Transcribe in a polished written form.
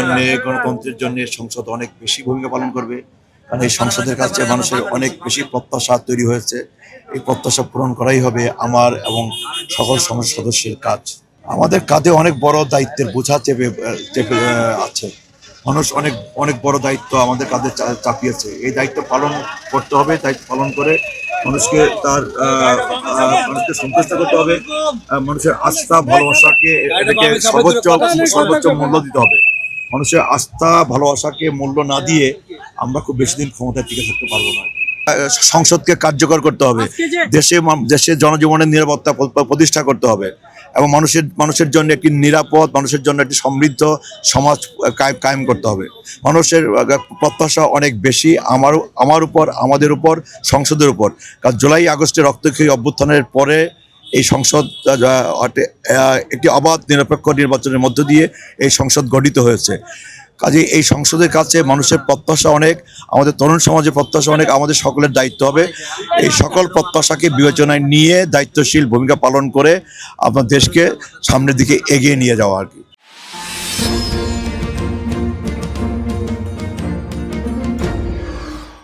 জন্য, গণতন্ত্রের জন্য সংসদ অনেক বেশি ভূমিকা পালন করবে। কারণ এই সংসদের কাছে মানুষের অনেক বেশি প্রত্যাশা তৈরি হয়েছে। এই প্রত্যাশা পূরণ করাই হবে আমার এবং সকল সংসদ সদস্যের কাজ। আমাদের কাঁধে অনেক বড় দায়িত্বের বোঝা চেপে চেপে আছে। মানুষ অনেক অনেক বড় দায়িত্ব আমাদের কাঁধে চাপিয়েছে। এই দায়িত্ব পালন করতে হবে। দায়িত্ব পালন করে মানুষকে মানুষকে সন্তুষ্ট করতে হবে। মানুষের আস্থা ভালোবাসাকে এটাকে সর্বোচ্চ মূল্য দিতে হবে। মানুষের আস্থা ভালোবাসাকে মূল্য না দিয়ে আমরা খুব বেশি দিন ক্ষমতায় টিকে থাকতে পারবো না। সংসদকে কার্যকর করতে হবে। দেশে জনজীবনের নিরাপত্তা প্রতিষ্ঠা করতে হবে এবং মানুষের জন্য একটি নিরাপদ, মানুষের জন্য একটি সমৃদ্ধ সমাজ কায়েম করতে হবে। মানুষের প্রত্যাশা অনেক বেশি আমার উপর, আমাদের উপর, সংসদের উপর। কারণ জুলাই আগস্টের রক্তক্ষয়ী অভ্যুত্থানের পরে এই সংসদ একটি অবাধ নিরপেক্ষ নির্বাচনের মধ্য দিয়ে এই সংসদ গঠিত হয়েছে। কাজে এই সংসদের কাছে মানুষের প্রত্যাশা অনেক, আমাদের তরুণ সমাজের প্রত্যাশা অনেক। আমাদের সকলের দায়িত্ব হবে এই সকল প্রত্যাশাকে বিবেচনায় নিয়ে দায়িত্বশীল ভূমিকা পালন করে আপনার দেশকে সামনের দিকে এগিয়ে নিয়ে যাওয়া আর কি।